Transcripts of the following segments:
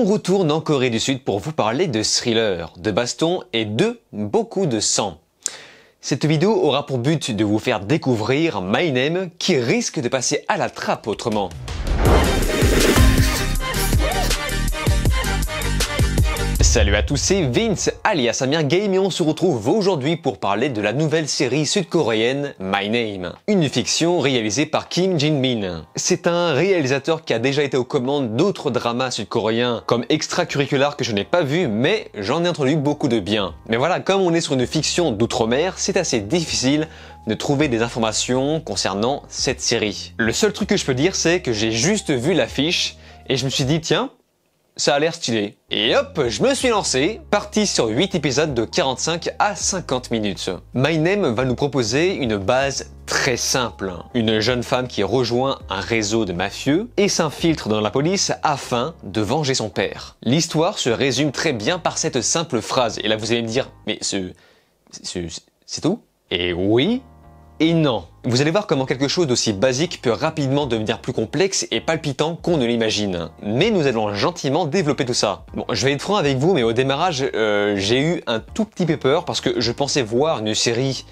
On retourne en Corée du Sud pour vous parler de thriller, de baston et de beaucoup de sang. Cette vidéo aura pour but de vous faire découvrir My Name qui risque de passer à la trappe autrement. Salut à tous, c'est Vince alias Amir Game et on se retrouve aujourd'hui pour parler de la nouvelle série sud-coréenne My Name, une fiction réalisée par Kim Jin-min. C'est un réalisateur qui a déjà été aux commandes d'autres dramas sud-coréens comme Extracurricular que je n'ai pas vu mais j'en ai entendu beaucoup de bien. Mais voilà, comme on est sur une fiction d'outre-mer, c'est assez difficile de trouver des informations concernant cette série. Le seul truc que je peux dire c'est que j'ai juste vu l'affiche et je me suis dit tiens, ça a l'air stylé. Et hop, je me suis lancé, parti sur 8 épisodes de 45 à 50 minutes. My Name va nous proposer une base très simple. Une jeune femme qui rejoint un réseau de mafieux et s'infiltre dans la police afin de venger son père. L'histoire se résume très bien par cette simple phrase. Et là vous allez me dire, mais c'est tout? Et oui, et non. Vous allez voir comment quelque chose d'aussi basique peut rapidement devenir plus complexe et palpitant qu'on ne l'imagine. Mais nous allons gentiment développer tout ça. Bon, je vais être franc avec vous, mais au démarrage, j'ai eu un tout petit peu peur parce que je pensais voir une série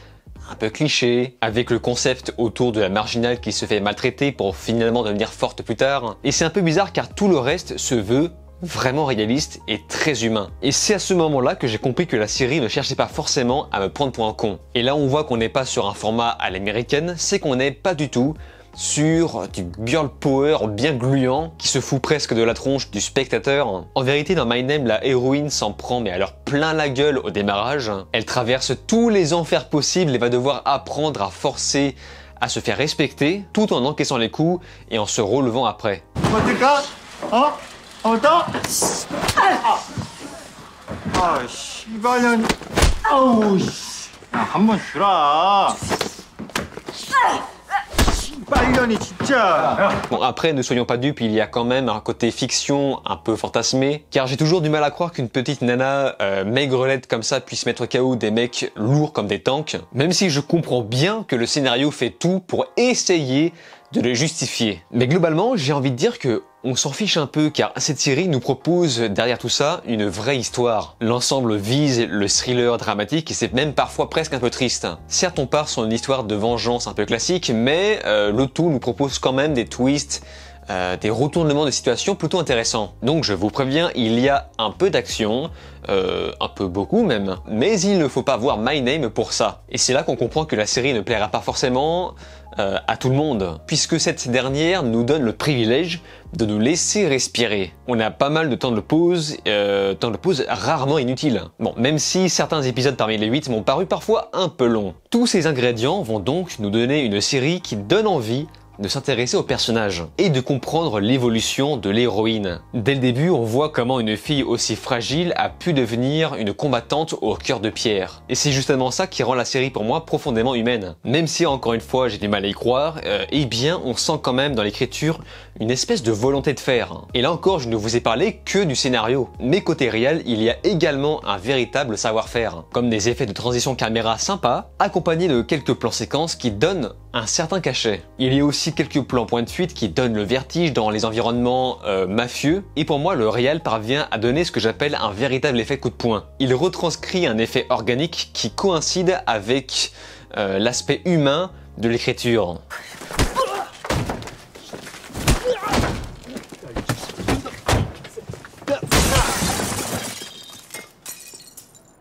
un peu cliché, avec le concept autour de la marginale qui se fait maltraiter pour finalement devenir forte plus tard. Et c'est un peu bizarre car tout le reste se veut vraiment réaliste et très humain. Et c'est à ce moment-là que j'ai compris que la série ne cherchait pas forcément à me prendre pour un con. Et là on voit qu'on n'est pas sur un format à l'américaine, c'est qu'on n'est pas du tout sur du girl power bien gluant qui se fout presque de la tronche du spectateur. En vérité dans My Name, la héroïne s'en prend mais alors plein la gueule au démarrage. Elle traverse tous les enfers possibles et va devoir apprendre à forcer à se faire respecter tout en encaissant les coups et en se relevant après. 씨발년. 아우 씨. 한 번 주라. 씨발년이 진짜. Bon après ne soyons pas dupes, il y a quand même un côté fiction un peu fantasmé, car j'ai toujours du mal à croire qu'une petite nana maigrelette comme ça puisse mettre KO des mecs lourds comme des tanks, même si je comprends bien que le scénario fait tout pour essayer de le justifier. Mais globalement, j'ai envie de dire que on s'en fiche un peu car cette série nous propose derrière tout ça une vraie histoire. L'ensemble vise le thriller dramatique et c'est même parfois presque un peu triste. Certes on part sur une histoire de vengeance un peu classique mais le tout nous propose quand même des twists, des retournements de situation plutôt intéressants. Donc je vous préviens, il y a un peu d'action, un peu beaucoup même, mais il ne faut pas voir My Name pour ça. Et c'est là qu'on comprend que la série ne plaira pas forcément à tout le monde, puisque cette dernière nous donne le privilège de nous laisser respirer. On a pas mal de temps de pause rarement inutile. Bon, même si certains épisodes parmi les 8 m'ont paru parfois un peu longs. Tous ces ingrédients vont donc nous donner une série qui donne envie de s'intéresser au personnage et de comprendre l'évolution de l'héroïne. Dès le début, on voit comment une fille aussi fragile a pu devenir une combattante au cœur de pierre. Et c'est justement ça qui rend la série pour moi profondément humaine. Même si encore une fois j'ai du mal à y croire, eh bien on sent quand même dans l'écriture une espèce de volonté de faire. Et là encore, je ne vous ai parlé que du scénario. Mais côté réel, il y a également un véritable savoir-faire, comme des effets de transition caméra sympas, accompagnés de quelques plans séquences qui donnent un certain cachet. Il y a aussi quelques plans point de fuite qui donnent le vertige dans les environnements mafieux, et pour moi le réel parvient à donner ce que j'appelle un véritable effet coup de poing. Il retranscrit un effet organique qui coïncide avec l'aspect humain de l'écriture.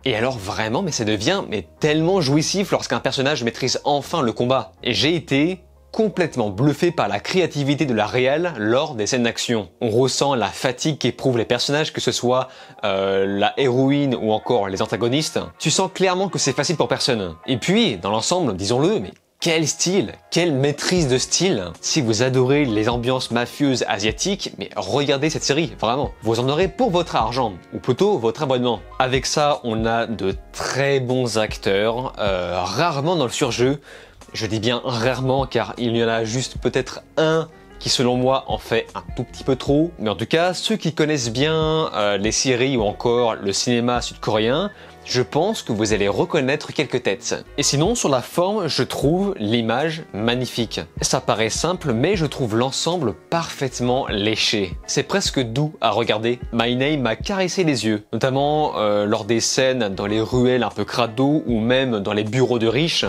Et alors vraiment, mais ça devient tellement jouissif lorsqu'un personnage maîtrise enfin le combat. Et j'ai été complètement bluffé par la créativité de la réal lors des scènes d'action. On ressent la fatigue qu'éprouvent les personnages, que ce soit la héroïne ou encore les antagonistes. Tu sens clairement que c'est facile pour personne. Et puis, dans l'ensemble, disons-le, mais quel style, quelle maîtrise de style. Si vous adorez les ambiances mafieuses asiatiques, mais regardez cette série, vraiment. Vous en aurez pour votre argent, ou plutôt votre abonnement. Avec ça, on a de très bons acteurs, rarement dans le surjeu. Je dis bien rarement car il y en a juste peut-être un qui selon moi en fait un tout petit peu trop, mais en tout cas ceux qui connaissent bien les séries ou encore le cinéma sud-coréen, je pense que vous allez reconnaître quelques têtes. Et sinon, sur la forme, je trouve l'image magnifique. Ça paraît simple, mais je trouve l'ensemble parfaitement léché. C'est presque doux à regarder. My Name m'a caressé les yeux, notamment lors des scènes dans les ruelles un peu crado ou même dans les bureaux de riches.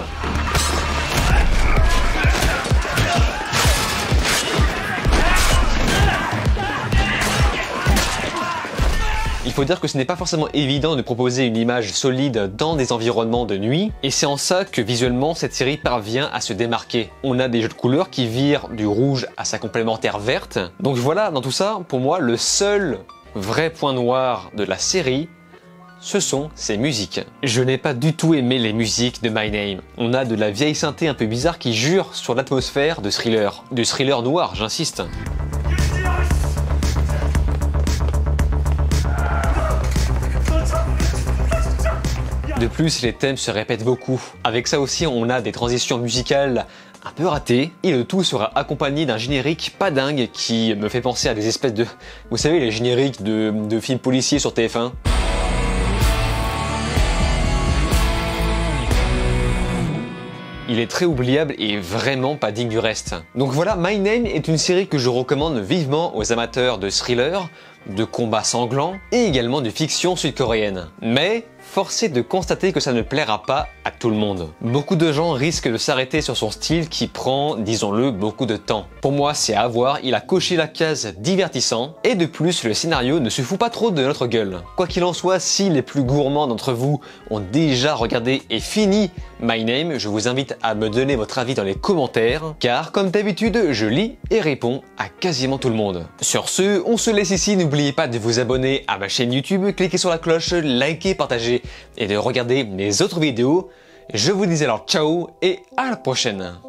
Il faut dire que ce n'est pas forcément évident de proposer une image solide dans des environnements de nuit, et c'est en ça que visuellement cette série parvient à se démarquer. On a des jeux de couleurs qui virent du rouge à sa complémentaire verte. Donc voilà, dans tout ça, pour moi, le seul vrai point noir de la série, ce sont ses musiques. Je n'ai pas du tout aimé les musiques de My Name. On a de la vieille synthé un peu bizarre qui jure sur l'atmosphère de thriller. Du thriller noir, j'insiste. De plus, les thèmes se répètent beaucoup. Avec ça aussi, on a des transitions musicales un peu ratées, et le tout sera accompagné d'un générique pas dingue qui me fait penser à des espèces de... Vous savez, les génériques de films policiers sur TF1 ? Il est très oubliable et vraiment pas digne du reste. Donc voilà, My Name est une série que je recommande vivement aux amateurs de thrillers, de combats sanglants et également de fiction sud-coréenne. Mais force est de constater que ça ne plaira pas à tout le monde. Beaucoup de gens risquent de s'arrêter sur son style qui prend, disons-le, beaucoup de temps. Pour moi, c'est à voir, il a coché la case divertissant, et de plus, le scénario ne se fout pas trop de notre gueule. Quoi qu'il en soit, si les plus gourmands d'entre vous ont déjà regardé et fini My Name, je vous invite à me donner votre avis dans les commentaires, car comme d'habitude, je lis et réponds à quasiment tout le monde. Sur ce, on se laisse ici, n'oubliez pas de vous abonner à ma chaîne YouTube, cliquez sur la cloche, likez, partagez et de regarder mes autres vidéos. Je vous dis alors ciao et à la prochaine.